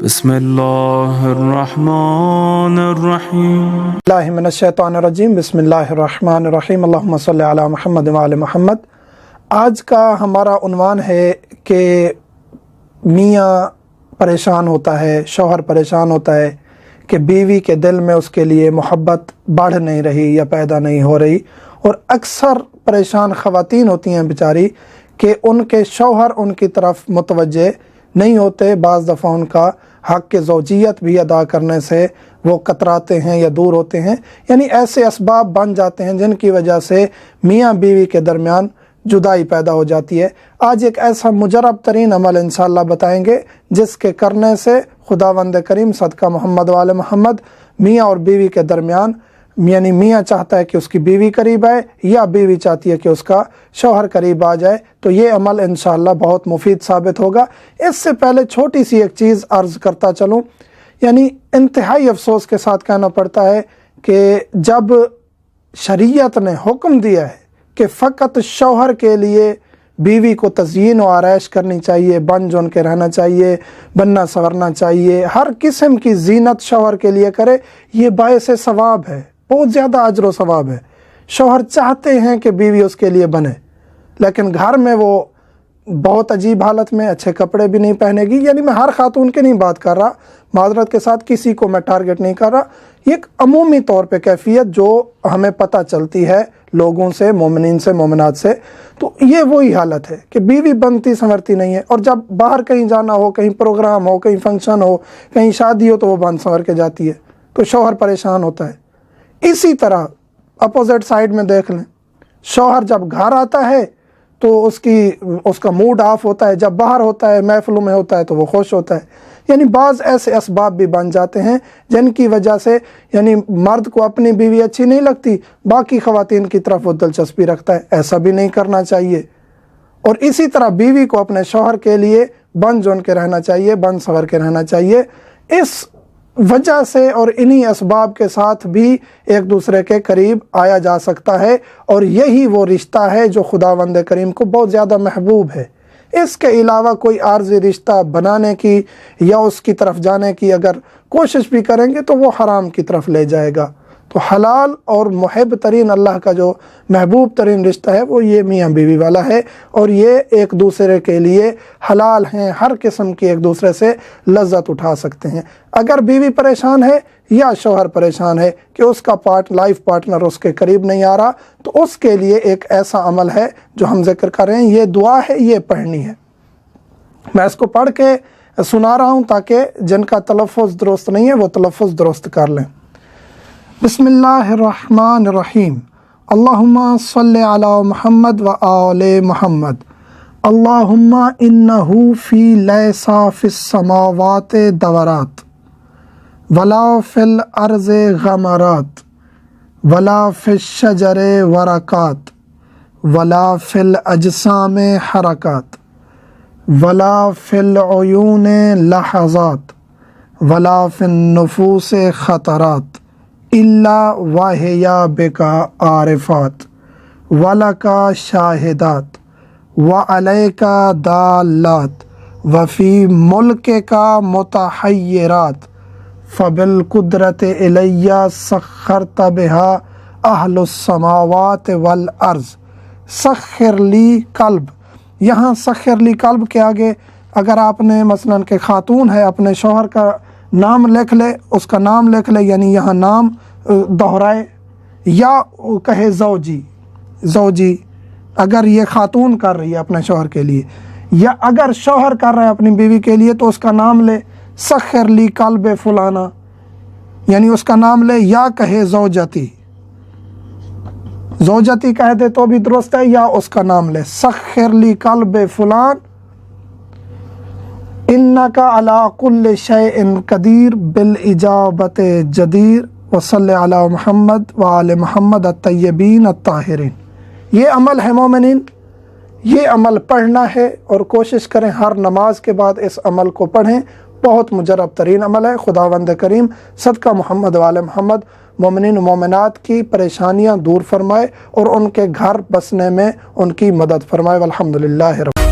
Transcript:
بسم اللہ الرحمن الرحیم اللہ من الشیطان الرجیم بسم اللہ الرحمن الرحیم اللہم صلی علی محمد وعلی محمد۔ آج کا ہمارا عنوان ہے کہ میاں پریشان ہوتا ہے، شوہر پریشان ہوتا ہے کہ بیوی کے دل میں اس کے لیے محبت بڑھ نہیں رہی یا پیدا نہیں ہو رہی، اور اکثر پریشان خواتین ہوتی ہیں بیچاری کہ ان کے شوہر ان کی طرف متوجہ نہیں ہوتے، بعض دفعہ ان کا حق کے زوجیت بھی ادا کرنے سے وہ کتراتے ہیں یا دور ہوتے ہیں، یعنی ایسے اسباب بن جاتے ہیں جن کی وجہ سے میاں بیوی کے درمیان جدائی پیدا ہو جاتی ہے۔ آج ایک ایسا مجرب ترین عمل انشاءاللہ بتائیں گے جس کے کرنے سے خداوند کریم صدقہ محمد وعلی محمد میاں اور بیوی کے درمیان، یعنی میاں چاہتا ہے کہ اس کی بیوی قریب آئے یا بیوی چاہتی ہے کہ اس کا شوہر قریب آ جائے، تو یہ عمل انشاءاللہ بہت مفید ثابت ہوگا۔ اس سے پہلے چھوٹی سی ایک چیز عرض کرتا چلوں، یعنی انتہائی افسوس کے ساتھ کہنا پڑتا ہے کہ جب شریعت نے حکم دیا ہے کہ فقط شوہر کے لیے بیوی کو تزیین و آرائش کرنی چاہیے، بن جن کے رہنا چاہیے، بننا سنورنا چاہیے، ہر قسم کی زینت شوہر کے لیے کرے، یہ باعث ثواب ہے، بہت زیادہ اجر و ثواب ہے۔ شوہر چاہتے ہیں کہ بیوی اس کے لیے بنے، لیکن گھر میں وہ بہت عجیب حالت میں اچھے کپڑے بھی نہیں پہنے گی، یعنی میں ہر خاتون کی نہیں بات کر رہا، معذرت کے ساتھ کسی کو میں ٹارگٹ نہیں کر رہا، یہ ایک عمومی طور پہ کیفیت جو ہمیں پتہ چلتی ہے لوگوں سے، مومنین سے، مومنات سے، تو یہ وہی حالت ہے کہ بیوی بنتی سنورتی نہیں ہے، اور جب باہر کہیں جانا ہو، کہیں پروگرام ہو، کہیں فنکشن ہو، کہیں شادی ہو، تو وہ بن سنور کے جاتی ہے، تو شوہر پریشان ہوتا ہے۔ اسی طرح اپوزٹ سائیڈ میں دیکھ لیں، شوہر جب گھر آتا ہے تو اس کا موڈ آف ہوتا ہے، جب باہر ہوتا ہے، محفلوں میں ہوتا ہے تو وہ خوش ہوتا ہے۔ یعنی بعض ایسے اسباب بھی بن جاتے ہیں جن کی وجہ سے یعنی مرد کو اپنی بیوی اچھی نہیں لگتی، باقی خواتین کی طرف وہ دلچسپی رکھتا ہے، ایسا بھی نہیں کرنا چاہیے۔ اور اسی طرح بیوی کو اپنے شوہر کے لیے بن جن کے رہنا چاہیے، بن سنور کے رہنا چاہیے۔ اس وجہ سے اور انہی اسباب کے ساتھ بھی ایک دوسرے کے قریب آیا جا سکتا ہے، اور یہی وہ رشتہ ہے جو خداوند کریم کو بہت زیادہ محبوب ہے۔ اس کے علاوہ کوئی عارضی رشتہ بنانے کی یا اس کی طرف جانے کی اگر کوشش بھی کریں گے تو وہ حرام کی طرف لے جائے گا۔ تو حلال اور محب ترین اللہ کا جو محبوب ترین رشتہ ہے وہ یہ میاں بیوی والا ہے، اور یہ ایک دوسرے کے لیے حلال ہیں، ہر قسم کی ایک دوسرے سے لذت اٹھا سکتے ہیں۔ اگر بیوی پریشان ہے یا شوہر پریشان ہے کہ اس کا لائف پارٹنر اس کے قریب نہیں آ رہا، تو اس کے لیے ایک ایسا عمل ہے جو ہم ذکر کر رہے ہیں، یہ دعا ہے، یہ پڑھنی ہے۔ میں اس کو پڑھ کے سنا رہا ہوں تاکہ جن کا تلفظ درست نہیں ہے وہ تلفظ درست کر لیں۔ بسم اللہ الرحمن الرحیم، اللہم صلی علی محمد و آل محمد، اللہم انہو فی لیسا فی السماوات دورات ولا فی الارض غمرات ولا فی الشجر ورقات ولا فی الاجسام حرکات ولا فی العیون لحظات ولا فی النفوس خطرات الا وہیا بکا عارفات ولکا شاہدات وعلیکا دالات وفی ملک کا متحیرات فبالقدرت الیہ سخرت بہا اہل السماوات والارض سخر لی قلب۔ یہاں سخر لی قلب کے آگے اگر آپ نے مثلاً کہ خاتون ہے اپنے شوہر کا نام لکھ لے، اس کا نام لکھ لے، یعنی یہاں نام دہرائے، یا کہے زوجی اگر یہ خاتون کر رہی ہے اپنے شوہر کے لیے، یا اگر شوہر کر رہا ہے اپنی بیوی کے لیے تو اس کا نام لے، سخر لی قلب فلانا، یعنی اس کا نام لے، یا کہے زوجتی کہہ دے تو بھی درست ہے، یا اس کا نام لے، سخر لی قلب فلان انکا علی کل شیء قدیر بالاجابت جدیر وصلی علی محمد وآل محمد الطیبین الطاہرین۔ یہ عمل ہے مومنین، یہ عمل پڑھنا ہے، اور کوشش کریں ہر نماز کے بعد اس عمل کو پڑھیں، بہت مجرب ترین عمل ہے۔ خداوند کریم صدقہ محمد وآل محمد مومنین و مومنات کی پریشانیاں دور فرمائے اور ان کے گھر بسنے میں ان کی مدد فرمائے۔ والحمدللہ رب